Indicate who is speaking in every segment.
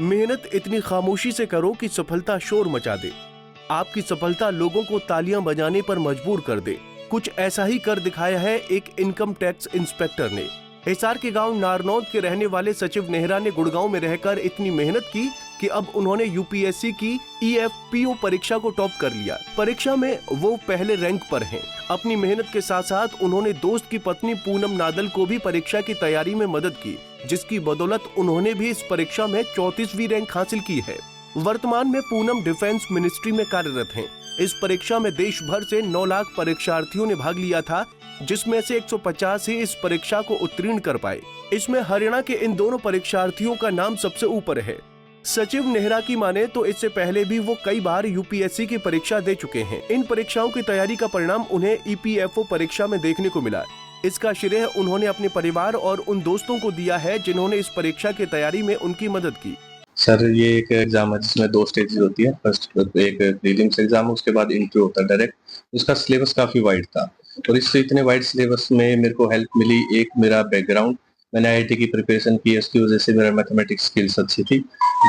Speaker 1: मेहनत इतनी खामोशी से करो कि सफलता शोर मचा दे। आपकी सफलता लोगों को तालियां बजाने पर मजबूर कर दे। कुछ ऐसा ही कर दिखाया है एक इनकम टैक्स इंस्पेक्टर ने। हिसार के गांव नारनौद के रहने वाले सचिव नेहरा ने गुड़गांव में रहकर इतनी मेहनत की कि अब उन्होंने यूपीएससी की ईएफपीओ परीक्षा को टॉप कर लिया। परीक्षा में वो पहले रैंक पर हैं। अपनी मेहनत के साथ साथ उन्होंने दोस्त की पत्नी पूनम नादल को भी परीक्षा की तैयारी में मदद की, जिसकी बदौलत उन्होंने भी इस परीक्षा में 34वीं रैंक हासिल की है। वर्तमान में पूनम डिफेंस मिनिस्ट्री में कार्यरत हैं। इस परीक्षा में देश भर से 9 लाख परीक्षार्थियों ने भाग लिया था, जिसमें से 150 ही इस परीक्षा को उत्तीर्ण कर पाए। इसमें हरियाणा के इन दोनों परीक्षार्थियों का नाम सबसे ऊपर है। सचिव नेहरा की माने तो इससे पहले भी वो कई बार यूपीएससी की परीक्षा दे चुके हैं। इन परीक्षाओं की तैयारी का परिणाम उन्हें ईपीएफओ परीक्षा में देखने को मिला। इसका श्रेय उन्होंने अपने परिवार और उन दोस्तों को दिया है जिन्होंने इस परीक्षा की तैयारी में उनकी मदद की।
Speaker 2: सर, ये एक एग्जाम है जिसमें 2 स्टेजेस होती है। फर्स्ट एक प्रीलिम्स एग्जाम, उसके बाद इंटरव्यू होता है डायरेक्ट। उसका सिलेबस काफी वाइड था और इससे इतने वाइड सिलेबस में मेरे को हेल्प मिली। एक मेरा बैकग्राउंड, मैंने आईआईटी की प्रिपरेशन की, इसकी वजह से मेरा मैथमेटिक्स स्किल्स अच्छी थी,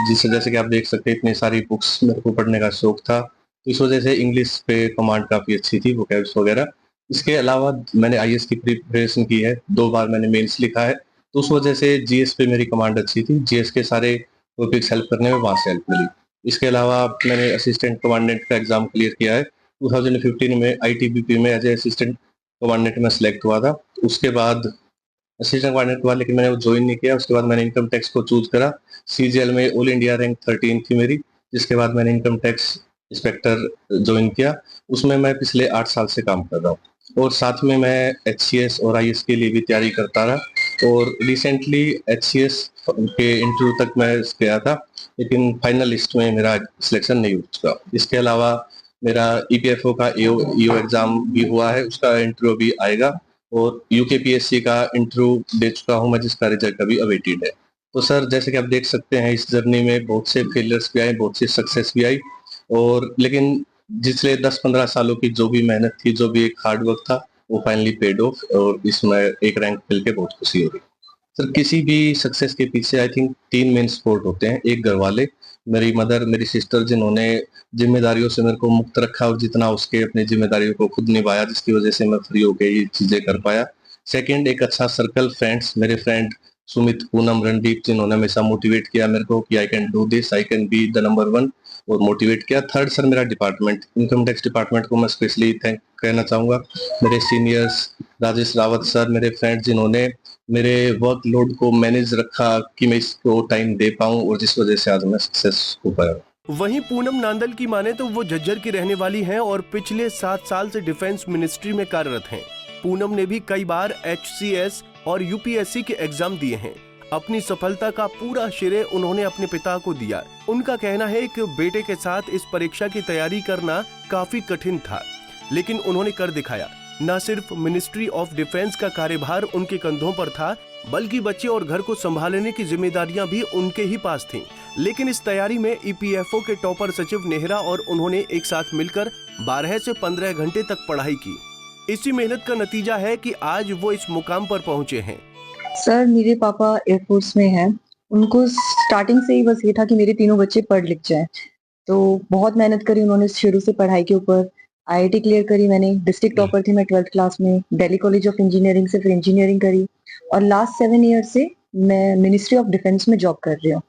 Speaker 2: जिस वजह से कि आप देख सकते हैं इतनी सारी बुक्स मेरे को पढ़ने का शौक था। तो इस वजह से इंग्लिश पे कमांड काफी अच्छी थी, वोकैब्स वगैरह। इसके अलावा मैंने आईएएस की प्रिपरेशन की है, 2 बार मैंने मेंस लिखा है, तो उस वजह से जीएस पे मेरी कमांड अच्छी थी। जीएस के सारे टॉपिक्स हेल्प करने में वहां से हेल्प मिली। इसके अलावा मैंने असिस्टेंट कमांडेंट का एग्जाम क्लियर किया है। 2015 में आईटीबीपी में एज ए असिस्टेंट कमांडेंट में सिलेक्ट हुआ था। उसके बाद असिस्टेंट कमांडेंट हुआ, लेकिन मैंने वो ज्वाइन नहीं किया। उसके बाद मैंने इनकम टैक्स को चूज करा। सीजीएल में ऑल इंडिया रैंक 13 थी मेरी, जिसके बाद मैंने इनकम टैक्स इंस्पेक्टर ज्वाइन किया। उसमें मैं पिछले 8 साल से काम कर रहा हूँ और साथ में मैं एचसीएस और आईएएस के लिए भी तैयारी करता रहा। और रिसेंटली एचसीएस के इंटरव्यू तक मैं गया था, लेकिन फाइनल लिस्ट में मेरा सिलेक्शन नहीं हो चुका। इसके अलावा मेरा ईपीएफओ का ईओ एग्जाम भी हुआ है, उसका इंटरव्यू भी आएगा। और यूकेपीएससी का इंटरव्यू दे चुका हूं मैं, जिसका रिजल्ट अभी अवेटेड है। तो सर, जैसे कि आप देख सकते हैं इस जर्नी में बहुत से फेलियर्स भी आए, बहुत सी सक्सेस भी आई, और लेकिन पिछले 10-15 सालों की जो भी मेहनत थी, जो भी एक हार्ड वर्क था, वो फाइनली पेड ऑफ और इसमें एक रैंक मिल के बहुत खुशी हो रही। सर, किसी भी सक्सेस के पीछे आई थिंक 3 मेन सपोर्ट होते हैं। एक, घर वाले, मेरी मदर, मेरी सिस्टर, जिन्होंने जिम्मेदारियों से मेरे को मुक्त रखा और जितना उसके अपनी जिम्मेदारियों को खुद निभाया, जिसकी वजह से मैं फ्री होकर ये चीजें कर पाया। सेकंड, एक अच्छा सर्कल, फ्रेंड्स, मेरे फ्रेंड सुमित, पूनम, रणदीप, जिन्होंने हमेशा मोटिवेट किया मेरे को कि I can do this, I can be the number 1, और मोटिवेट किया। थर्ड सर, मेरा डिपार्टमेंट, इनकम टैक्स डिपार्टमेंट को मैं स्पेशली थैंक कहना चाहूंगा। मेरे सीनियर्स राजेश रावत सर, मेरे फ्रेंड, जिन्होंने मेरे वर्कलोड को मैनेज रखा कि मैं इसको टाइम दे पाऊं, और जिस वजह से आज मैं सक्सेस हो पाया।
Speaker 1: वहीं पूनम नांदल की माने तो वो झज्जर की रहने वाली हैं और पिछले 7 साल से डिफेंस मिनिस्ट्री में कार्यरत हैं। पूनम ने भी कई बार एचसीएस और यूपीएससी के एग्जाम दिए हैं। अपनी सफलता का पूरा श्रेय उन्होंने अपने पिता को दिया। उनका कहना है कि बेटे के साथ इस परीक्षा की तैयारी करना काफी कठिन था, लेकिन उन्होंने कर दिखाया। न सिर्फ मिनिस्ट्री ऑफ डिफेंस का कार्यभार उनके कंधों पर था, बल्कि बच्चे और घर को संभालने की जिम्मेदारियां भी उनके ही पास थीं। लेकिन इस तैयारी में ईपीएफओ के टॉपर सचिव नेहरा और उन्होंने एक साथ मिलकर 12 से 15 घंटे तक पढ़ाई की। इसी मेहनत का नतीजा है कि आज वो इस मुकाम पर पहुंचे हैं।
Speaker 3: सर, मेरे पापा एयरफोर्स में हैं। उनको स्टार्टिंग से ही बस ये था कि मेरे तीनों बच्चे पढ़ लिख जाएं। तो बहुत मेहनत करी उन्होंने शुरू से पढ़ाई के ऊपर। आईआईटी क्लियर करी मैंने, डिस्ट्रिक्ट टॉपर थी मैं 12th क्लास में। दिल्ली कॉलेज ऑफ इंजीनियरिंग से फिर इंजीनियरिंग करी और लास्ट 7 ईयर से मैं मिनिस्ट्री ऑफ डिफेंस में जॉब कर रही हूँ।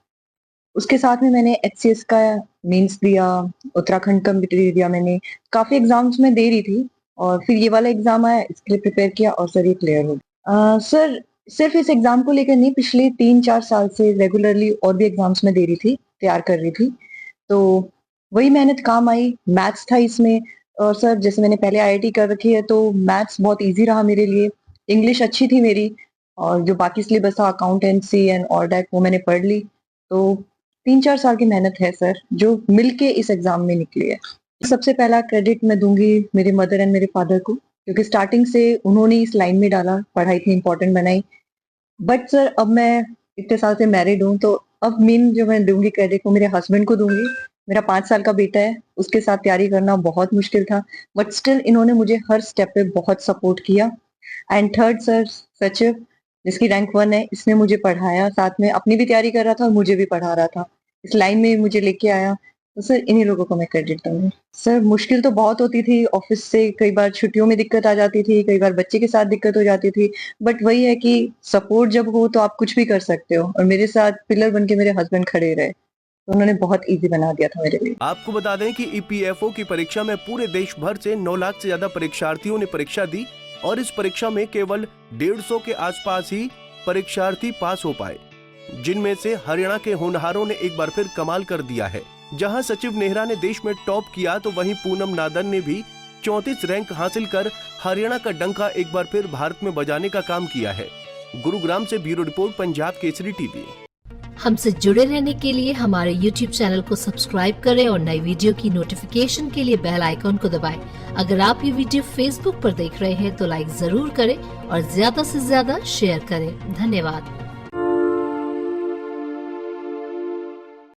Speaker 3: उसके साथ में मैंने एचसीएस का मेंस दिया, उत्तराखंड का दिया मैंने, काफी एग्जाम्स में दे रही थी और फिर ये वाला एग्जाम आया, इसके लिए प्रिपेयर किया और सर ये क्लियर हो गया। सर, सिर्फ इस एग्जाम को लेकर नहीं, पिछले 3-4 साल से रेगुलरली और भी एग्जाम्स में दे रही थी, तैयार कर रही थी, तो वही मेहनत काम आई। मैथ्स था इसमें, और सर जैसे मैंने पहले आईआईटी कर रखी है तो मैथ्स बहुत इजी रहा मेरे लिए। इंग्लिश अच्छी थी मेरी, और जो बाकी सिलेबस था अकाउंटेंसी एंड ऑल दैट वो मैंने पढ़ ली। तो 3-4 साल की मेहनत है सर, जो मिलके इस एग्जाम में निकली है। सबसे पहला क्रेडिट मैं दूंगी मेरे मदर एंड मेरे फादर को, क्योंकि स्टार्टिंग से उन्होंने इस लाइन में डाला, पढ़ाई इतनी इंपॉर्टेंट बनाई। बट सर, अब मैं इतने साल से मैरिड हूँ, तो अब मेन जो मैं दूंगी क्रेडिट वो मेरे हस्बैंड को दूंगी। मेरा 5 साल का बेटा है, उसके साथ तैयारी करना बहुत मुश्किल था, बट स्टिल इन्होंने मुझे हर स्टेप पे बहुत सपोर्ट किया। एंड थर्ड सर, सचिव, जिसकी रैंक 1 है, इसने मुझे पढ़ाया, साथ में अपनी भी तैयारी कर रहा था और मुझे भी पढ़ा रहा था। इस लाइन में मुझे लेके आया, तो सर इन्हीं लोगों को मैं क्रेडिट दूंगी। सर मुश्किल तो बहुत होती थी ऑफिस से, कई बार छुट्टियों में दिक्कत आ जाती थी, कई बार बच्चे के साथ दिक्कत हो जाती थी, बट वही है कि सपोर्ट जब हो तो आप कुछ भी कर सकते हो, और मेरे साथ पिलर बन के मेरे हस्बैंड खड़े रहे, तो उन्होंने बहुत इजी बना दिया था मेरे लिए।
Speaker 1: आपको बता दें कि ईपीएफओ की परीक्षा में पूरे देश भर से 9 लाख से ज्यादा परीक्षार्थियों ने परीक्षा दी और इस परीक्षा में केवल 150 के आसपास ही परीक्षार्थी पास हो पाए, जिनमें से हरियाणा के होनहारों ने एक बार फिर कमाल कर दिया है। जहां सचिव नेहरा ने देश में टॉप किया तो वहीं पूनम नादन ने भी 34 रैंक हासिल कर हरियाणा का डंका एक बार फिर भारत में बजाने का काम किया है। गुरुग्राम से bureau report, Punjab Kesari TV.
Speaker 4: हमसे जुड़े रहने के लिए हमारे YouTube चैनल को सब्सक्राइब करें और नई वीडियो की नोटिफिकेशन के लिए बेल आइकॉन को दबाएं। अगर आप ये वीडियो Facebook पर देख रहे हैं तो लाइक जरूर करें और ज्यादा से ज्यादा शेयर करें। धन्यवाद।